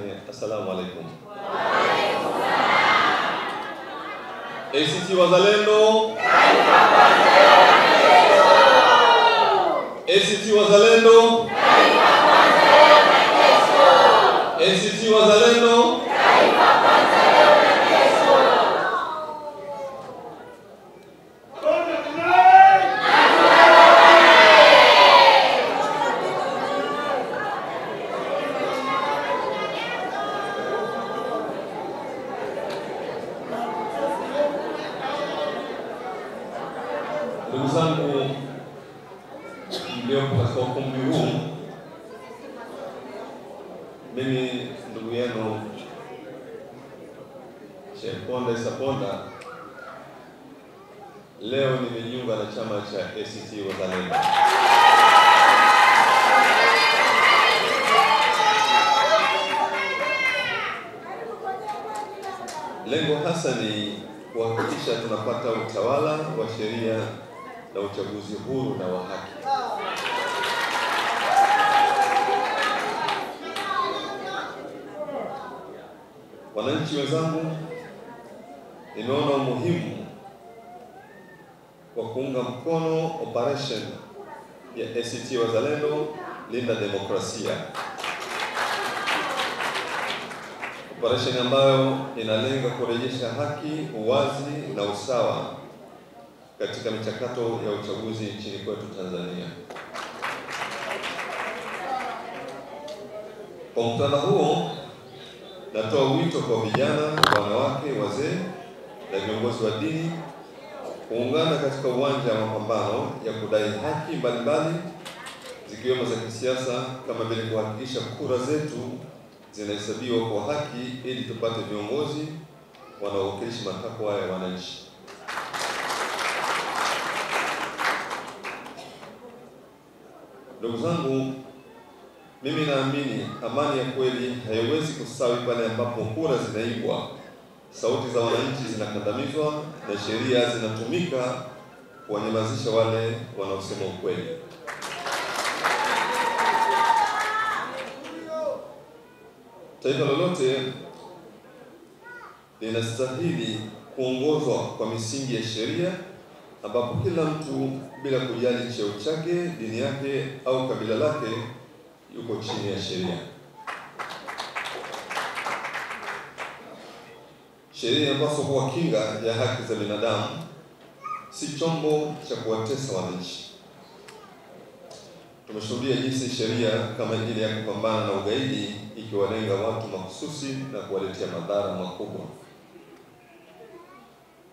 Tanzania. Assalamu alaikum. ACT Wazalendo. ACT Wazalendo. ACT Wazalendo. Ndugu zangu mliopo katika ukumbi huu, mimi ndugu yenu Sheikh Ponda Isa Ponda, leo nimejiunga na chama cha ACT Wazalendo. Lengo hasa ni kuhakikisha tunapata utawala wa sheria na uchaguzi huru na wa haki. Wananchi wenzangu, nimeona umuhimu wa kuunga mkono operation ya ACT Wazalendo Linda Demokrasia. Operation ambayo inalenga kurejesha haki, uwazi na usawa katika michakato ya uchaguzi nchini kwetu Tanzania. Kwa muktadha huo, natoa wito kwa vijana, wanawake, wazee na viongozi wa dini kuungana katika uwanja wa mapambano ya kudai haki mbalimbali zikiwemo za kisiasa, kama vile kuhakikisha kura zetu zinahesabiwa kwa haki ili tupate viongozi wanaowakilisha matakwa ya wananchi. Ndugu zangu, mimi naamini amani ya kweli haiwezi kustawi pale ambapo kura zinaibwa, sauti za wananchi zinakandamizwa na sheria zinatumika kuwanyamazisha wale wanaosema ukweli. Taifa lolote linastahili kuongozwa kwa misingi ya sheria, ambapo kila mtu bila kujali cheo chake, dini yake au kabila lake yuko chini ya sheria. Sheria inapaswa kuwa kinga ya haki za binadamu, si chombo cha kuwatesa wananchi. Tumeshuhudia jinsi sheria kama ile ya kupambana na ugaidi ikiwalenga watu mahususi na kuwaletea madhara makubwa.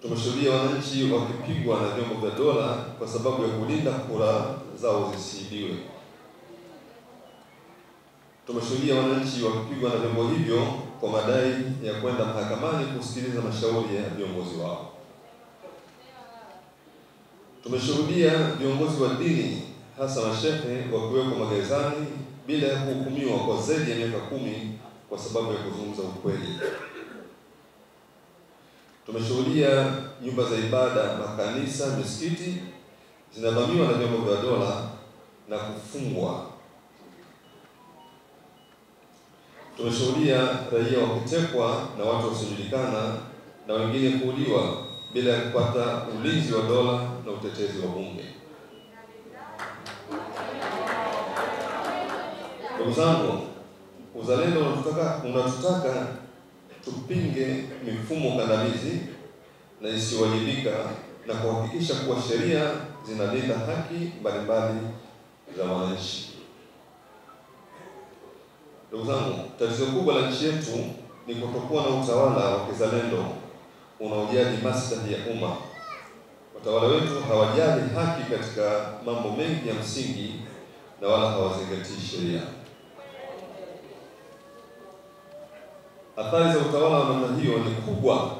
Tumeshuhudia wananchi wakipigwa na vyombo vya dola kwa sababu ya kulinda kura zao zisiibiwe. Tumeshuhudia wananchi wakipigwa na vyombo hivyo kwa madai ya kwenda mahakamani kusikiliza mashauri ya viongozi wao. Tumeshuhudia viongozi wa dini, hasa mashehe, wakiwekwa magerezani bila ya kuhukumiwa kwa zaidi ya miaka 10 kwa sababu ya kuzungumza ukweli. Tumeshuhudia nyumba za ibada, makanisa, misikiti zinavamiwa na vyombo vya dola na kufungwa. Tumeshuhudia raia wakitekwa na watu wasiojulikana na wengine kuuliwa bila ya kupata ulinzi wa dola na utetezi wa bunge. Ndugu zangu, uzalendo unatutaka tupinge mifumo kandamizi na isiyowajibika na kuhakikisha kuwa sheria zinalinda haki mbalimbali za wananchi. Ndugu zangu, tatizo kubwa la nchi yetu ni kutokuwa na utawala wa kizalendo unaojali maslahi ya umma. Watawala wetu hawajali haki katika mambo mengi ya msingi na wala hawazingatii sheria. Athari za utawala wa namna hiyo ni kubwa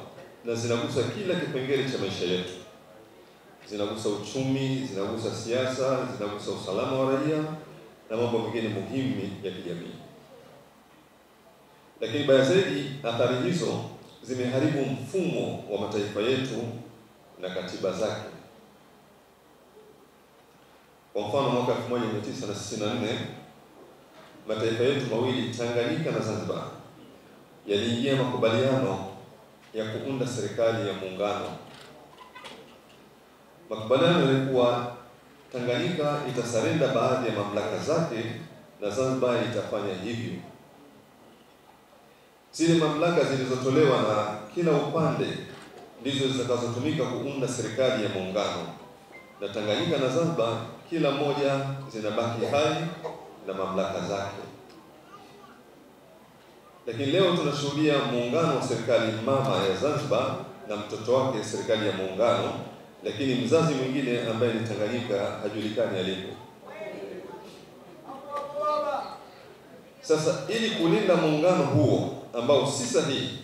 na zinagusa kila kipengele cha maisha yetu. Zinagusa uchumi, zinagusa siasa, zinagusa usalama wa raia na mambo mengine muhimu ya kijamii. Lakini baya zaidi, athari hizo zimeharibu mfumo wa mataifa yetu na katiba zake. Kwa mfano, mwaka 1964 mataifa yetu mawili, Tanganyika na Zanzibar, yaliingia makubaliano ya kuunda serikali ya muungano. Makubaliano yalikuwa Tanganyika itasarenda baadhi ya mamlaka zake na Zanzibar itafanya hivyo. Zile mamlaka zilizotolewa na kila upande ndizo zitakazotumika kuunda serikali ya muungano, na Tanganyika na Zanzibar kila moja zinabaki hai na mamlaka zake. Lakini leo tunashuhudia muungano wa serikali mama ya Zanzibar na mtoto wake serikali ya muungano, lakini mzazi mwingine ambaye ni Tanganyika hajulikani alipo. Sasa ili kulinda muungano huo ambao si sahihi,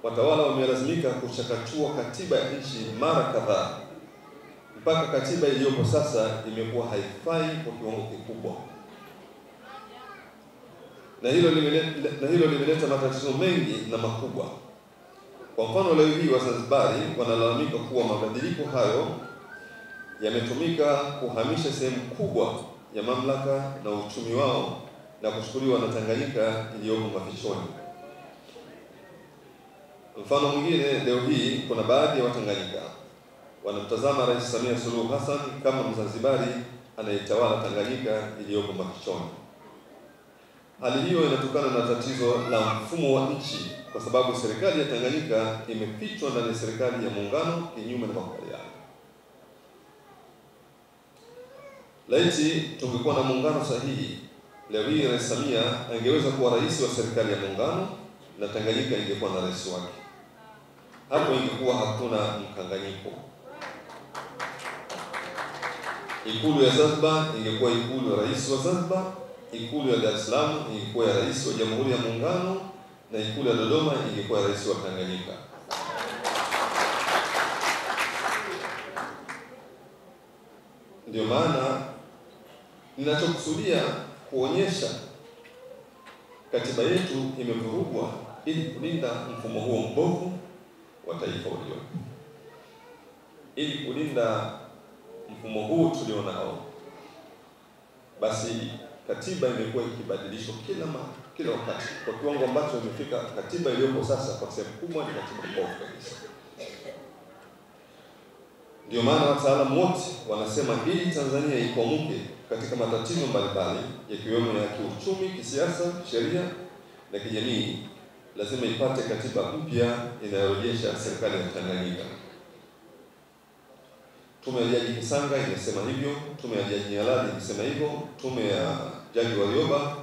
watawala wamelazimika kuchakachua katiba ya nchi mara kadhaa, mpaka katiba iliyopo sasa imekuwa haifai kwa kiwango kikubwa. Na hilo limeleta matatizo mengi na makubwa. Kwa mfano, leo hii Wazanzibari wanalalamika kuwa mabadiliko hayo yametumika kuhamisha sehemu kubwa ya mamlaka na uchumi wao na kuchukuliwa na Tanganyika iliyopo mafichoni. Mfano mwingine, leo hii kuna baadhi ya Watanganyika wanamtazama Rais Samia Suluhu Hassan kama Mzanzibari anayetawala Tanganyika iliyopo mafichoni. Hali hiyo inatokana na tatizo la mfumo wa nchi, kwa sababu serikali ya Tanganyika imefichwa ndani ya serikali ya muungano kinyume na makubaliano. Laiti tungekuwa na muungano sahihi, leo hii Rais Samia angeweza kuwa rais wa serikali ya muungano na Tanganyika ingekuwa na rais wake. Hapo ingekuwa hakuna mkanganyiko. Ikulu ya Zanzibar ingekuwa ikulu ya rais wa Zanzibar, ikulu ya Dar es Salaam ingekuwa ya rais wa Jamhuri ya Muungano, na ikulu ya Dodoma ingekuwa ya rais wa Tanganyika. Ndio maana ninachokusudia kuonyesha katiba yetu imevurugwa ili kulinda mfumo huo mbovu wa taifa uliopo. Ili kulinda mfumo huu tulionao, basi katiba imekuwa ikibadilishwa kila wakati, kwa kiwango ambacho imefika katiba iliyopo sasa kwa sehemu kubwa ni katiba mbovu kabisa. Ndio maana wataalamu wote wanasema ili Tanzania ikomuke katika matatizo mbalimbali yakiwemo ya kiuchumi, kisiasa, sheria na kijamii, lazima ipate katiba mpya inayorejesha serikali ya Tanganyika. Tume ya Jaji Kisanga imesema hivyo, tume ya Jaji Nyalali imesema hivyo, tume ya Jaji Warioba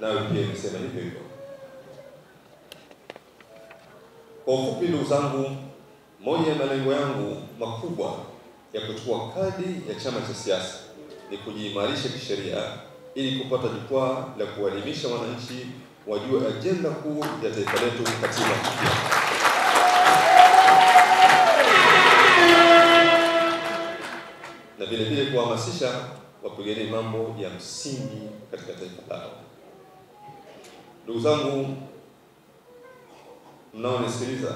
nayo pia imesema hivyo. Kwa ufupi, ndugu zangu, moja ya malengo yangu makubwa ya kuchukua kadi ya chama cha siasa ni kujiimarisha kisheria ili kupata jukwaa la kuelimisha wananchi wajue ajenda kuu ya taifa letu, katiba mpya. Na vile vile kuhamasisha wapiganie mambo ya msingi katika taifa lao. Ndugu zangu mnaonisikiliza,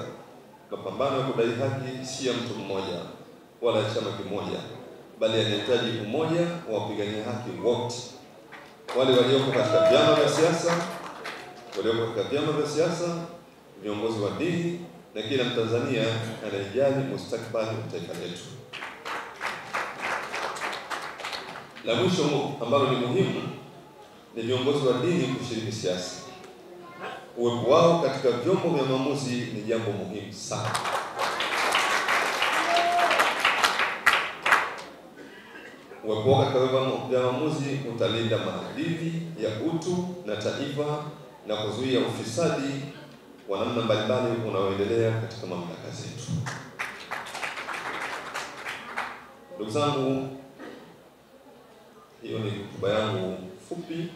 mapambano ya kudai haki si ya mtu mmoja wala chama kimoja, bali yanahitaji umoja wa wapigania haki wote, wale walioko katika vyama vya siasa, viongozi wa dini na kila Mtanzania anayejali mustakabali wa taifa letu. La mwisho ambalo ni muhimu ni viongozi wa dini kushiriki siasa. Uwepo wao katika vyombo vya maamuzi ni jambo muhimu sana. Uwepo wao katika vyombo vya maamuzi utalinda maadili ya utu na taifa na kuzuia ufisadi wa namna mbalimbali unaoendelea katika mamlaka zetu. Ndugu zangu, hiyo ni hotuba yangu fupi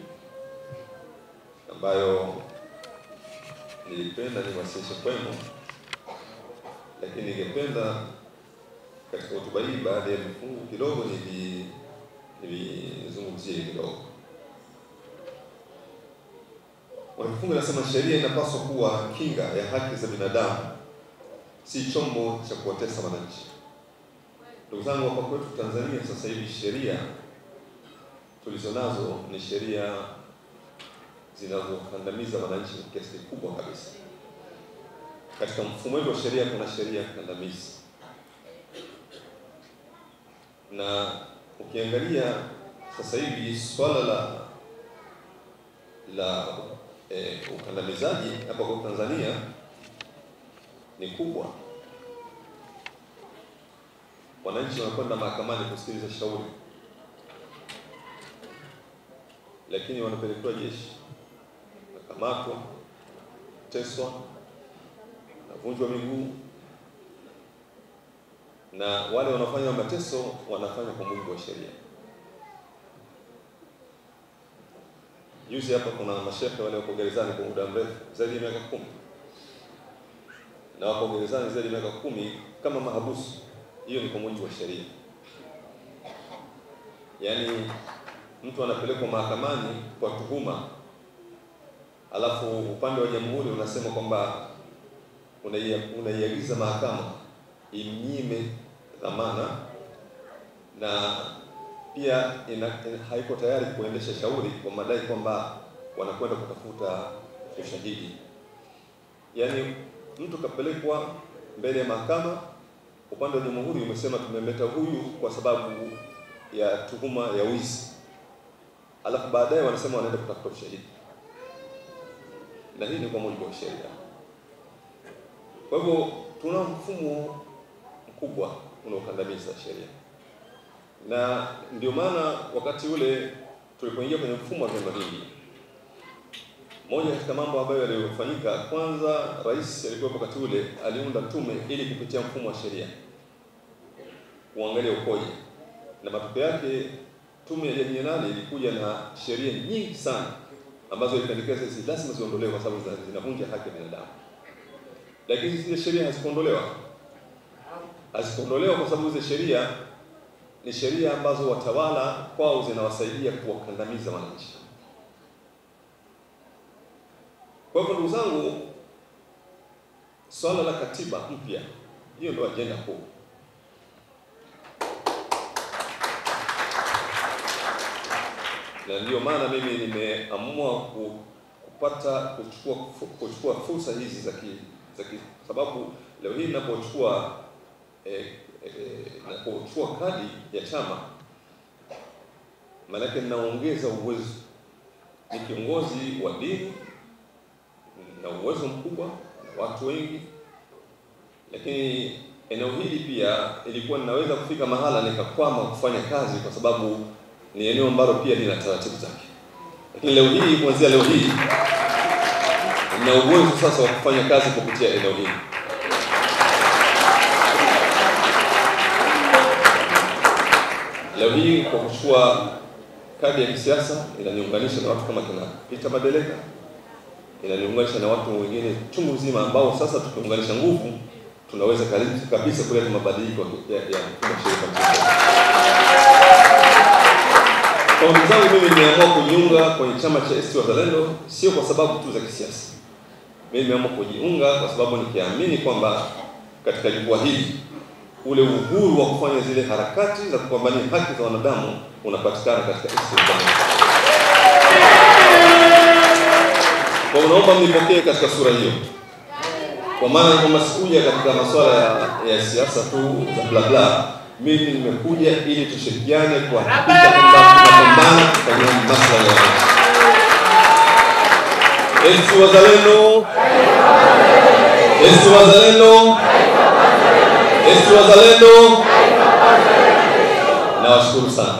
ambayo nilipenda niwasilishe kwenu, lakini ningependa katika hotuba hii baada ya vifungu kidogo nilizungumzie kidogo. Vifungu vinasema sheria inapaswa kuwa kinga ya haki za binadamu, si chombo cha kuwatesa wananchi. Ndugu zangu, hapa kwetu Tanzania sasa hivi sheria tulizonazo ni sheria zinazokandamiza wananchi kwa kiasi kikubwa kabisa. Katika mfumo wetu wa sheria kuna sheria kandamizi, na ukiangalia sasa hivi swala la ukandamizaji hapa kwa Tanzania ni kubwa. Wananchi wanakwenda mahakamani kusikiliza shauri, lakini wanapelekwa jeshi, wanakamatwa, teswa, wanavunjwa miguu, na wale wanafanya mateso wanafanya kwa mujibu wa sheria. Juzi hapa kuna mashehe wale wako gerezani kwa muda mrefu zaidi ya miaka 10, na wako gerezani zaidi ya miaka 10 kama mahabusu. Hiyo ni kwa mujibu wa sheria. Yaani mtu anapelekwa mahakamani kwa tuhuma, alafu upande wa jamhuri unasema kwamba unaiagiza mahakama imnyime dhamana, na pia haiko tayari kuendesha shauri kwa madai kwamba wanakwenda kutafuta ushahidi. Yaani mtu kapelekwa mbele ya mahakama, upande wa jamhuri umesema tumemleta huyu kwa sababu ya tuhuma ya wizi, alafu baadaye wanasema wanaenda kutafuta ushahidi, na hii ni kwa mujibu wa sheria. Kwa hivyo tuna mfumo mkubwa unaokandamiza sheria, na ndio maana wakati ule tulipoingia kwenye mfumo wa vyama vingi, moja katika mambo ambayo yaliyofanyika, kwanza rais alikuwa wakati ule aliunda tume ili kupitia mfumo wa sheria kuangalia ukoje, na matokeo yake tume ya jamii nane ilikuja na sheria nyingi sana ambazo ilipendekeza hizi lazima ziondolewe kwa sababu zinavunja haki ya binadamu. Lakini zile sheria hazikuondolewa kwa sababu zile sheria ni sheria ambazo watawala kwao zinawasaidia kuwakandamiza wananchi. Kwa hivyo ndugu zangu, swala la katiba mpya, hiyo ndio ajenda kuu. Na ndio maana mimi nimeamua kuchukua fursa hizi za sababu leo hii ninapochukua kadi ya chama, maana yake ninaongeza uwezo. Ni kiongozi wa dini na uwezo mkubwa na watu wengi, lakini eneo hili pia ilikuwa ninaweza kufika mahala nikakwama kufanya kazi kwa sababu ni eneo ambalo pia lina taratibu zake. Lakini leo hii, kuanzia leo hii, nina uwezo sasa wa kufanya kazi kupitia eneo hili. Leo hii kwa kuchukua kadi ya kisiasa inaniunganisha na watu kama kina Peter Madeleka, inaniunganisha na watu wengine chungu nzima ambao sasa tukiunganisha nguvu tunaweza kabisa kuleta mabadiliko ya shirika. Kwa ndugu zangu, mimi nimeamua kujiunga kwenye chama cha ACT Wazalendo sio kwa sababu tu za kisiasa. Mimi nimeamua kujiunga kwa sababu nikiamini kwamba katika jukwaa hili ule uhuru wa kufanya zile harakati za kupambania haki za wanadamu unapatikana katika ACT Wazalendo. Kwa unaomba mnipokee katika sura hiyo. Kwa maana kwamba sikuja katika masuala ya siasa tu za bla bla. Mimi nimekuja ili tushirikiane kwa hakika kwamba tunapambana kwa maslahi ya wananchi. ACT Wazalendo, ACT Wazalendo, ACT Wazalendo. Nawashukuru sana.